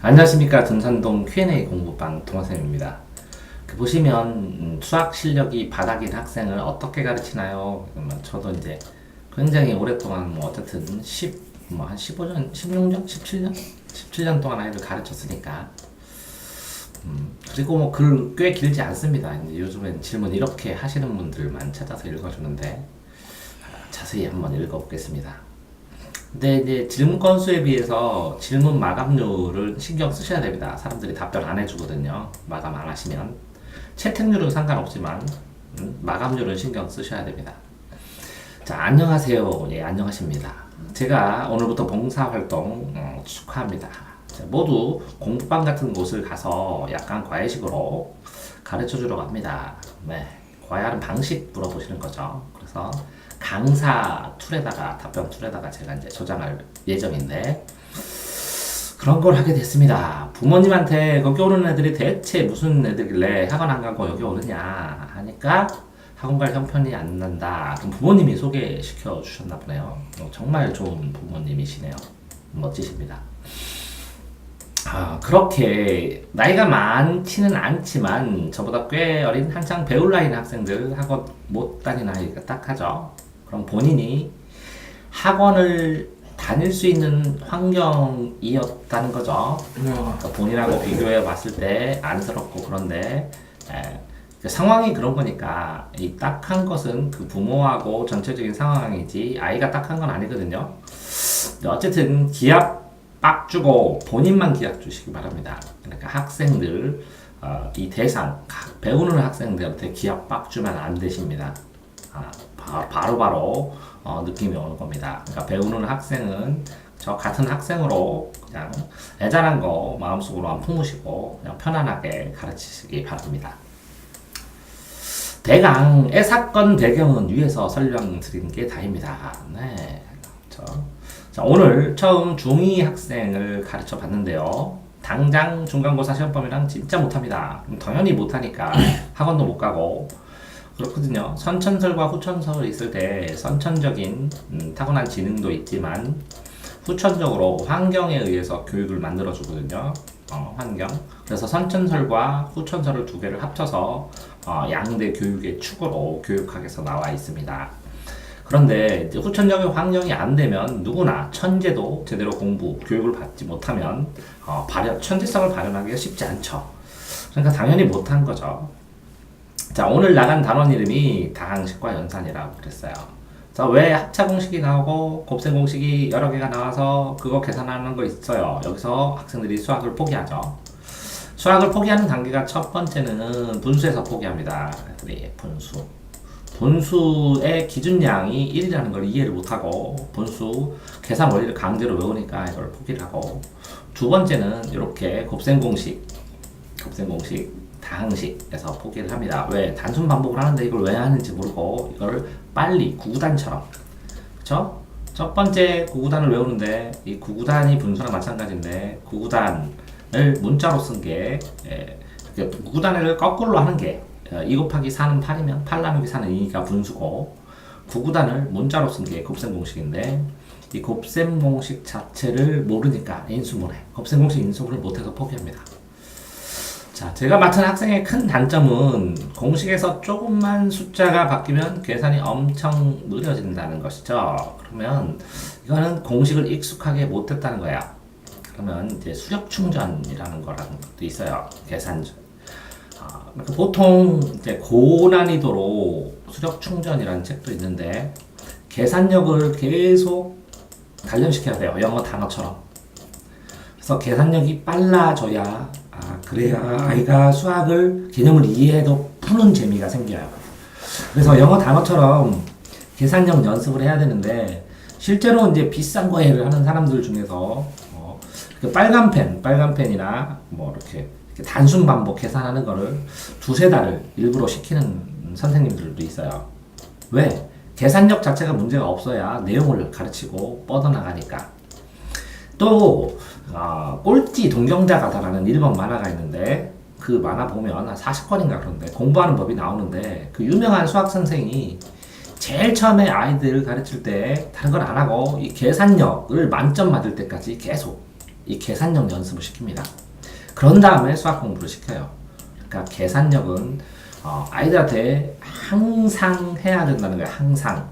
안녕하십니까. 둔산동 Q&A 공부방 동원쌤입니다. 보시면 수학 실력이 바닥인 학생을 어떻게 가르치나요? 그러면 저도 이제 굉장히 오랫동안 어쨌든 한 15년, 16년, 17년? 17년 동안 아이들 가르쳤으니까 그리고 글 꽤 길지 않습니다. 이제 요즘엔 질문 이렇게 하시는 분들만 찾아서 읽어주는데 자세히 한번 읽어보겠습니다. 근데 이제 질문 건수에 비해서 질문 마감률을 신경 쓰셔야 됩니다. 사람들이 답변 안 해주거든요. 마감 안 하시면. 채택률은 상관없지만 마감률은 신경 쓰셔야 됩니다. 자, 안녕하세요. 예, 안녕하십니다. 제가 오늘부터 봉사활동 축하합니다. 자, 모두 공부방 같은 곳을 가서 약간 과외식으로 가르쳐 주려고 합니다. 네, 과외하는 방식 물어보시는 거죠. 그래서 강사 툴에다가 답변 툴에다가 제가 이제 저장할 예정인데 그런 걸 하게 됐습니다. 부모님한테 거기 오는 애들이 대체 무슨 애들길래 학원 안 가고 여기 오느냐 하니까 학원 갈 형편이 안 난다. 그럼 부모님이 소개시켜 주셨나 보네요. 정말 좋은 부모님이시네요. 멋지십니다. 그렇게 나이가 많지는 않지만 저보다 꽤 어린 한창 배울 나이인 학생들 학원 못 다니는 아이가 딱 하죠. 그럼 본인이 학원을 다닐 수 있는 환경이었다는 거죠. 그러니까 본인하고 비교해 봤을 때 안쓰럽고 그런데 상황이 그런 거니까 이 딱한 것은 그 부모하고 전체적인 상황이지 아이가 딱한 건 아니거든요. 어쨌든 기합 빡 주고 본인만 기합 주시기 바랍니다. 그러니까 학생들 이 대상 배우는 학생들한테 기합 빡 주면 안 되십니다. 바로 느낌이 오는 겁니다. 그러니까 배우는 학생은 저 같은 학생으로 그냥 애잘한 거 마음속으로 안 품으시고 그냥 편안하게 가르치시기 바랍니다. 대강 사건 배경은 위에서 설명드린 게 다입니다. 네, 자, 오늘 처음 중2 학생을 가르쳐 봤는데요. 당장 중간고사 시험범위랑 진짜 못합니다. 당연히 못하니까 학원도 못 가고 그렇거든요. 선천설과 후천설이 있을 때 선천적인 타고난 지능도 있지만 후천적으로 환경에 의해서 교육을 만들어 주거든요. 환경. 그래서 선천설과 후천설을 두 개를 합쳐서 양대 교육의 축으로 교육학에서 나와 있습니다. 그런데 이제 후천적인 환경이 안 되면 누구나 천재도 제대로 교육을 받지 못하면 천재성을 발현하기가 쉽지 않죠. 그러니까 당연히 못한 거죠. 자, 오늘 나간 단원 이름이 다항식과 연산이라고 그랬어요. 자, 왜 합차 공식이 나오고 곱셈 공식이 여러 개가 나와서 그거 계산하는 거 있어요. 여기서 학생들이 수학을 포기하죠. 수학을 포기하는 단계가 첫 번째는 분수에서 포기합니다. 분수의 기준량이 1이라는 걸 이해를 못하고 분수 계산 원리를 강제로 외우니까 이걸 포기를 하고, 두 번째는 이렇게 곱셈 공식 다항식에서 포기를 합니다. 왜? 단순 반복을 하는데 이걸 왜 하는지 모르고 이걸 빨리 구구단처럼, 그쵸? 첫 번째 구구단을 외우는데 이 구구단이 분수랑 마찬가지인데 구구단을 문자로 쓴 게 구구단을 거꾸로 하는 게 2 곱하기 4는 8이면 8 나누기 4는 2가 분수고, 구구단을 문자로 쓴 게 곱셈 공식인데 이 곱셈 공식 자체를 모르니까 인수분해, 곱셈 공식 인수분해를 못해서 포기합니다. 자, 제가 맡은 학생의 큰 단점은 공식에서 조금만 숫자가 바뀌면 계산이 엄청 느려진다는 것이죠. 그러면 이거는 공식을 익숙하게 못했다는 거야. 그러면 이제 수력 충전이라는 거라는 것도 있어요. 계산주. 그러니까 보통 이제 고난이도로 수력 충전이라는 책도 있는데 계산력을 계속 단련시켜야 돼요. 영어 단어처럼. 그래서 계산력이 빨라져야 그래야 아이가 수학을 개념을 이해해도 푸는 재미가 생겨요. 그래서 영어 단어처럼 계산력 연습을 해야 되는데 실제로 이제 비싼 과외를 하는 사람들 중에서 빨간 펜이나 이렇게 단순 반복 계산하는 거를 두세 달을 일부러 시키는 선생님들도 있어요. 왜? 계산력 자체가 문제가 없어야 내용을 가르치고 뻗어나가니까. 또 꼴찌 동경자가다라는 일본 만화가 있는데 그 만화 보면 한 40권인가 그런데 공부하는 법이 나오는데 그 유명한 수학 선생이 제일 처음에 아이들 가르칠 때 다른 걸 안 하고 이 계산력을 만점 받을 때까지 계속 이 계산력 연습을 시킵니다. 그런 다음에 수학 공부를 시켜요. 그러니까 계산력은 아이들한테 항상 해야 된다는 거예요. 항상.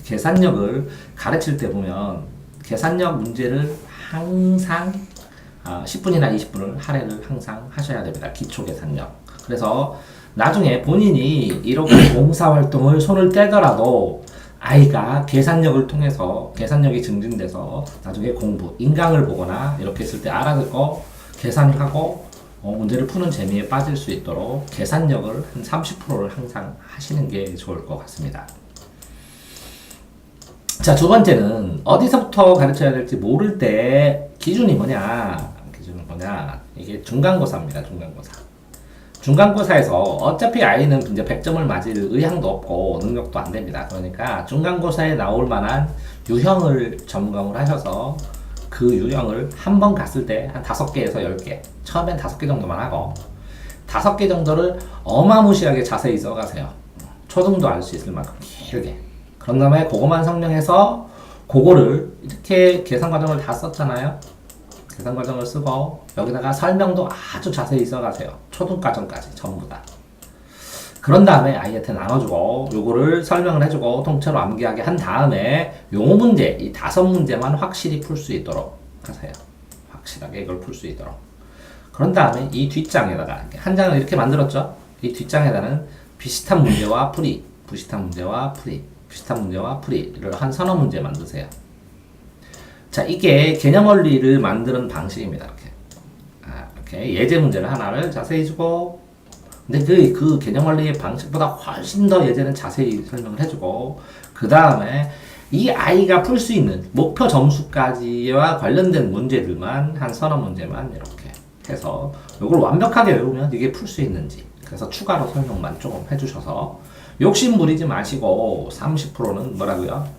계산력을 가르칠 때 보면 계산력 문제를 항상 10분이나 20분을 할애를 항상 하셔야 됩니다. 기초 계산력. 그래서 나중에 본인이 이렇게 봉사활동을 손을 떼더라도 아이가 계산력을 통해서 계산력이 증진돼서 나중에 공부, 인강을 보거나 이렇게 했을 때 알아듣고 계산하고 문제를 푸는 재미에 빠질 수 있도록 계산력을 한 30%를 항상 하시는 게 좋을 것 같습니다. 자, 두 번째는 어디서부터 가르쳐야 될지 모를 때 기준이 뭐냐? 이게 중간고사입니다. 중간고사에서 어차피 아이는 이제 100점을 맞을 의향도 없고 능력도 안 됩니다. 그러니까 중간고사에 나올 만한 유형을 점검을 하셔서 그 유형을 한 번 갔을 때 한 5개에서 10개, 처음엔 5개 정도만 하고 5개 정도를 어마무시하게 자세히 써가세요. 초등도 알 수 있을 만큼 길게. 그런 다음에 그거만 성명해서 그거를 이렇게 계산 과정을 다 썼잖아요. 계산 과정을 쓰고 여기다가 설명도 아주 자세히 써가세요. 초등 과정까지 전부 다. 그런 다음에 아이한테 나눠주고 요거를 설명을 해주고 통째로 암기하게 한 다음에 요 문제, 이 5문제만 확실히 풀 수 있도록 하세요. 확실하게 이걸 풀 수 있도록. 그런 다음에 이 뒷장에다가 한 장을 이렇게 만들었죠. 이 뒷장에다는 비슷한 문제와 풀이, 비슷한 문제와 풀이를 한 서너 문제 만드세요. 자, 이게 개념 원리를 만드는 방식입니다. 이렇게 예제 문제를 하나를 자세히 주고, 근데 그 개념 원리의 방식보다 훨씬 더 예제는 자세히 설명을 해주고, 그 다음에 이 아이가 풀 수 있는 목표 점수까지와 관련된 문제들만 한 서너 문제만 이렇게 해서 이걸 완벽하게 외우면 이게 풀 수 있는지, 그래서 추가로 설명만 조금 해주셔서 욕심 부리지 마시고 30%는 뭐라고요?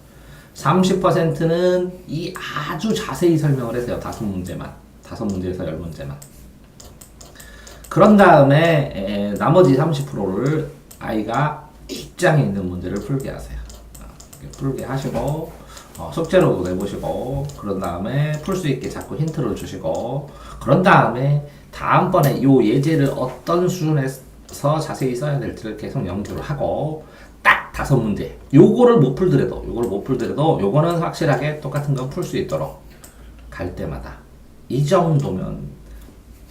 30%는 이 아주 자세히 설명을 해서요. 5문제만. 5문제에서 10문제만. 그런 다음에 나머지 30%를 아이가 입장에 있는 문제를 풀게 하세요. 풀게 하시고 숙제로도 내보시고 그런 다음에 풀 수 있게 자꾸 힌트를 주시고 그런 다음에 다음번에 요 예제를 어떤 수준에서 자세히 써야 될지를 계속 연구를 하고 딱 5문제. 요거를 못 풀더라도 요거는 확실하게 똑같은 건 풀 수 있도록 갈 때마다 이 정도면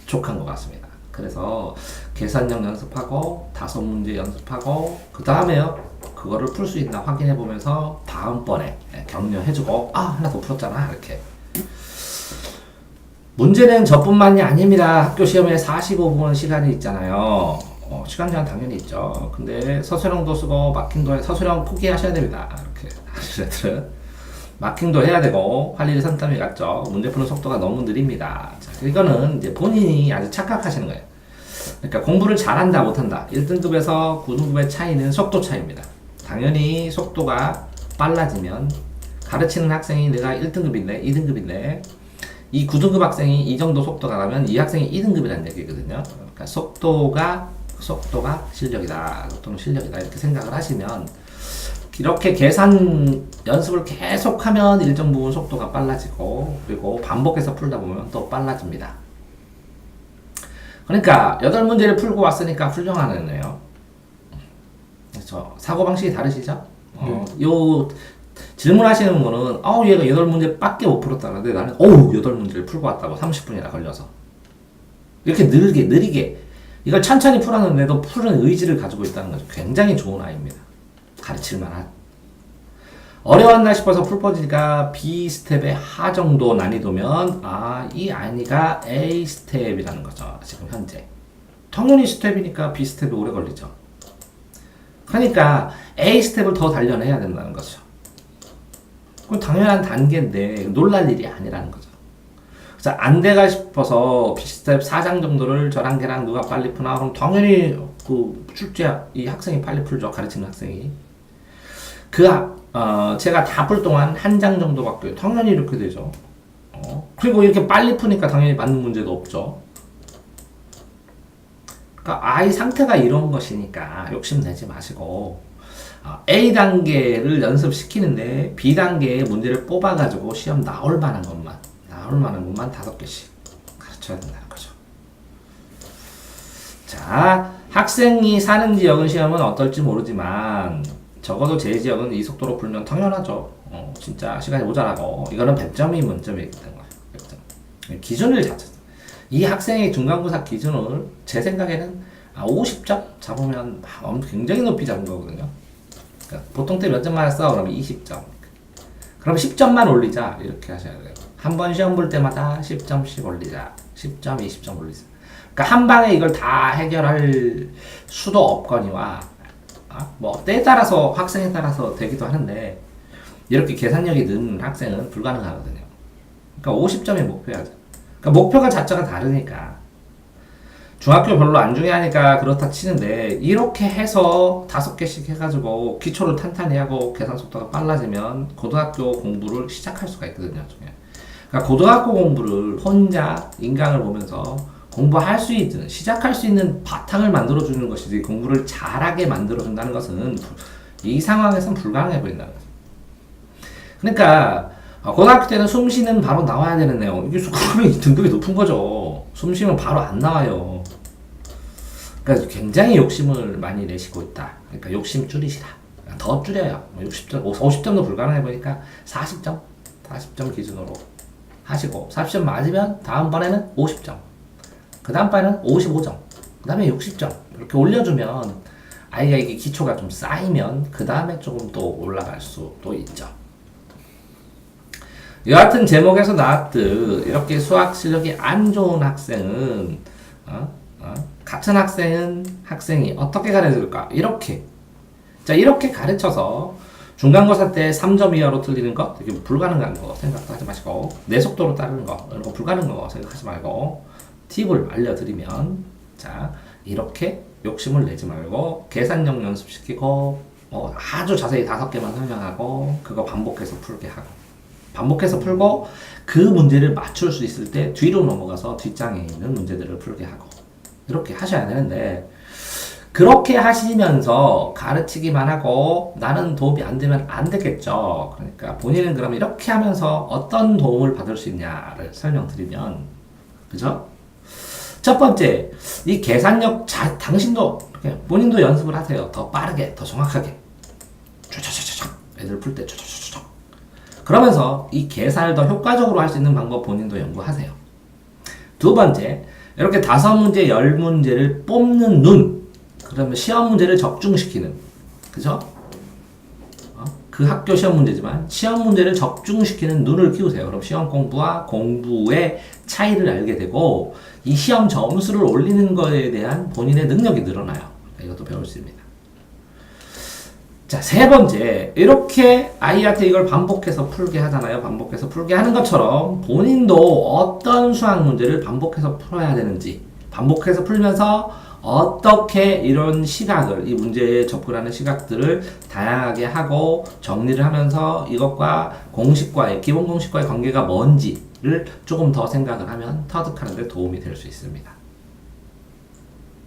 족한 것 같습니다. 그래서 계산력 연습하고 5문제 연습하고 그 다음에요 그거를 풀 수 있나 확인해 보면서 다음번에 격려해주고 하나 더 풀었잖아 이렇게. 문제는 저뿐만이 아닙니다. 학교 시험에 45분 시간이 있잖아요. 시간 제한 당연히 있죠. 근데 서술형도 쓰고 마킹도 서술형 포기하셔야 됩니다. 이렇게 하실 애들은 마킹도 해야 되고 할 일이 산더미 같죠. 문제 푸는 속도가 너무 느립니다. 자, 이거는 이제 본인이 아주 착각하시는 거예요. 그러니까 공부를 잘한다 못한다 1등급에서 9등급의 차이는 속도 차이입니다. 당연히 속도가 빨라지면 가르치는 학생이 내가 1등급인데 2등급인데 이 9등급 학생이 이 정도 속도가 나면 이 학생이 2등급이라는 얘기거든요. 그러니까 속도가 실력이다. 속도는 실력이다. 이렇게 생각을 하시면 이렇게 계산 연습을 계속하면 일정 부분 속도가 빨라지고 그리고 반복해서 풀다 보면 또 빨라집니다. 그러니까 8문제를 풀고 왔으니까 훌륭한 애네요. 그렇죠. 사고방식이 다르시죠? 요 질문하시는 거는 얘가 8문제밖에 못 풀었다는데 나는 8문제를 풀고 왔다고 30분이나 걸려서 이렇게 느리게 이걸 천천히 풀었는데도 푸는 의지를 가지고 있다는 거죠. 굉장히 좋은 아이입니다. 가르칠 만한. 어려웠나 싶어서 풀포지가 B 스텝의 하 정도 난이도면 이 아이가 A 스텝이라는 거죠. 지금 현재. 당연히 스텝이니까 B 스텝이 오래 걸리죠. 그러니까 A 스텝을 더 단련해야 된다는 거죠. 그건 당연한 단계인데 놀랄 일이 아니라는 거죠. 그래서 안 돼가 싶어서 B 스텝 4장 정도를 저랑 걔랑 누가 빨리 푸나 그럼 당연히 그 출제 이 학생이 빨리 풀죠. 가르치는 학생이. 제가 다 풀 동안 한 장 정도밖에 당연히 이렇게 되죠. 그리고 이렇게 빨리 푸니까 당연히 맞는 문제도 없죠. 그러니까 아이 상태가 이런 것이니까 욕심내지 마시고 A 단계를 연습시키는데 B 단계의 문제를 뽑아가지고 시험 나올 만한 것만 5개씩 맞춰야 된다는 거죠. 자, 학생이 사는 지역은 시험은 어떨지 모르지만 적어도 제 지역은 이 속도로 풀면 당연하죠. 진짜 시간이 모자라고 이거는 100점이 문점이기 때문에 100점. 기준을 잡았어요. 이 학생의 중간고사 기준을 제 생각에는 50점 잡으면 굉장히 높이 잡은 거거든요. 그러니까 보통 때 몇 점 맞았어? 그러면 20점. 그럼 10점만 올리자 이렇게 하셔야 돼요. 한 번 시험 볼 때마다 10점씩 올리자. 10점, 20점 올리자. 그러니까 한 방에 이걸 다 해결할 수도 없거니와 뭐 때에 따라서 학생에 따라서 되기도 하는데 이렇게 계산력이 는 학생은 불가능하거든요. 그러니까 50점이 목표야죠. 그러니까 목표가 자체가 다르니까 중학교 별로 안 중요하니까 그렇다 치는데 이렇게 해서 5개씩 해가지고 기초를 탄탄히 하고 계산 속도가 빨라지면 고등학교 공부를 시작할 수가 있거든요. 그러니까 고등학교 공부를 혼자 인강을 보면서 공부할 수 있는, 시작할 수 있는 바탕을 만들어주는 것이지 공부를 잘하게 만들어준다는 것은 이 상황에서는 불가능해 보인다는 거죠. 그러니까 고등학교 때는 숨 쉬는 바로 나와야 되는 내용. 이게 그러면 등급이 높은 거죠. 숨 쉬면 바로 안 나와요. 그러니까 굉장히 욕심을 많이 내시고 있다. 그러니까 욕심 줄이시라. 더 줄여요. 60점, 50점도 불가능해 보니까 40점, 40점 기준으로 하시고 40점 맞으면 다음번에는 50점. 그 다음번에는 55점. 그 다음에 60점. 이렇게 올려주면 아이가 이게 기초가 좀 쌓이면 그 다음에 조금 또 올라갈 수도 있죠. 여하튼 제목에서 나왔듯 이렇게 수학 실력이 안 좋은 학생은 같은 학생이 어떻게 가르쳐줄까? 이렇게 이렇게 가르쳐서 중간고사 때 3점 이하로 틀리는 거 되게 불가능한 거 생각도 하지 마시고 내 속도로 따르는 거 이런 거 불가능한 거 생각하지 말고 팁을 알려드리면 자 이렇게 욕심을 내지 말고 계산력 연습시키고 아주 자세히 5개만 설명하고 그거 반복해서 풀게 하고 반복해서 풀고 그 문제를 맞출 수 있을 때 뒤로 넘어가서 뒷장에 있는 문제들을 풀게 하고 이렇게 하셔야 되는데 그렇게 하시면서 가르치기만 하고 나는 도움이 안 되면 안 되겠죠. 그러니까 본인은 그럼 이렇게 하면서 어떤 도움을 받을 수 있냐를 설명드리면 그죠? 첫 번째, 이 계산력 당신도 본인도 연습을 하세요. 더 빠르게, 더 정확하게. 촤촤촤촤 애들 풀 때 촤촤촤촤 그러면서 이 계산을 더 효과적으로 할 수 있는 방법 본인도 연구하세요. 두 번째, 이렇게 5문제, 10문제를 뽑는 눈. 그러면 시험 문제를 적중시키는. 그죠? 그 학교 시험 문제지만 시험 문제를 적중시키는 눈을 키우세요. 그럼 시험 공부와 공부의 차이를 알게 되고 이 시험 점수를 올리는 것에 대한 본인의 능력이 늘어나요. 이것도 배울 수 있습니다. 자, 세 번째, 이렇게 아이한테 이걸 반복해서 풀게 하잖아요. 반복해서 풀게 하는 것처럼 본인도 어떤 수학 문제를 반복해서 풀어야 되는지, 반복해서 풀면서 어떻게 이런 시각을, 이 문제에 접근하는 시각들을 다양하게 하고 정리를 하면서 이것과 공식과의, 기본 공식과의 관계가 뭔지를 조금 더 생각을 하면 터득하는 데 도움이 될 수 있습니다.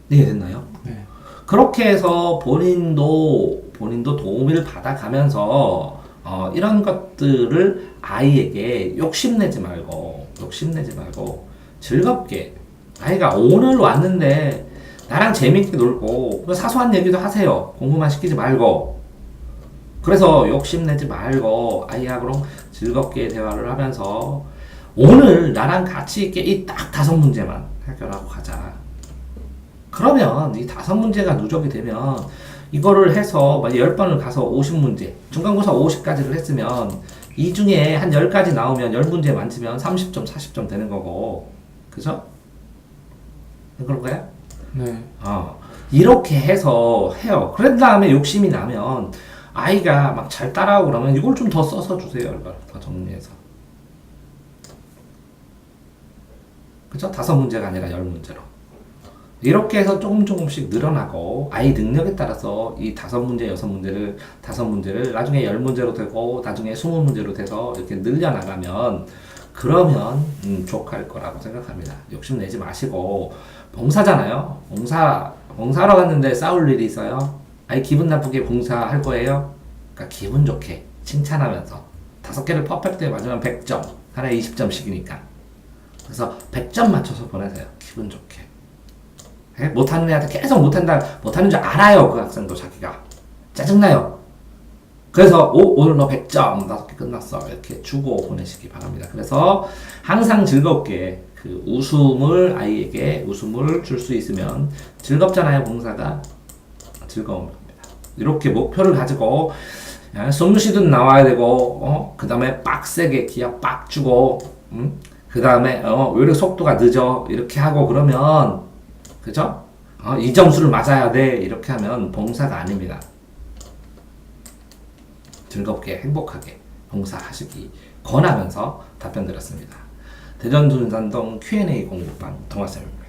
이해됐나요? 네. 그렇게 해서 본인도 도움을 받아가면서 이런 것들을 아이에게 욕심내지 말고 즐겁게 아이가 오늘 왔는데 나랑 재밌게 놀고 사소한 얘기도 하세요. 공부만 시키지 말고. 그래서 욕심내지 말고 아이하고 즐겁게 대화를 하면서 오늘 나랑 같이 있게 이 딱 5문제만 해결하고 가자. 그러면 이 5문제가 누적이 되면 이거를 해서 만약 10번을 가서 50문제, 중간고사 50까지를 했으면 이 중에 한 10가지 나오면 10문제 만지면 30점, 40점 되는 거고. 그죠? 그런가요? 네. 이렇게 해서 해요. 그런 다음에 욕심이 나면 아이가 막 잘 따라오고 그러면 이걸 좀 더 써서 주세요. 이걸 더 정리해서. 그죠? 5문제가 아니라 10문제로. 이렇게 해서 조금씩 늘어나고 아이 능력에 따라서 이 5문제, 5문제를 나중에 10문제로 되고 나중에 20문제로 돼서 이렇게 늘려나가면 그러면 족할 거라고 생각합니다. 욕심내지 마시고 봉사잖아요. 봉사하러 갔는데 싸울 일이 있어요. 아이 기분 나쁘게 봉사할 거예요. 그러니까 기분 좋게 칭찬하면서 5개를 퍼펙트에 맞으면 100점, 하나에 20점씩이니까 그래서 100점 맞춰서 보내세요. 기분 좋게. 예? 못하는 애한테 계속 못하는 줄 알아요. 그 학생도 자기가. 짜증나요. 그래서 오늘 너 100점 5개 끝났어 이렇게 주고 보내시기 바랍니다. 그래서 항상 즐겁게 그 아이에게 웃음을 줄 수 있으면 즐겁잖아요. 봉사가 즐거운 겁니다. 이렇게 목표를 가지고 솜씨도 나와야 되고 그 다음에 빡세게 기합 빡 주고 그 다음에 왜 이렇게 속도가 늦어 이렇게 하고 그러면 그죠? 이 점수를 맞아야 돼 이렇게 하면 봉사가 아닙니다. 즐겁게 행복하게 봉사하시기 권하면서 답변 드렸습니다. 대전둔산동 Q&A 공부방 동아쌤입니다.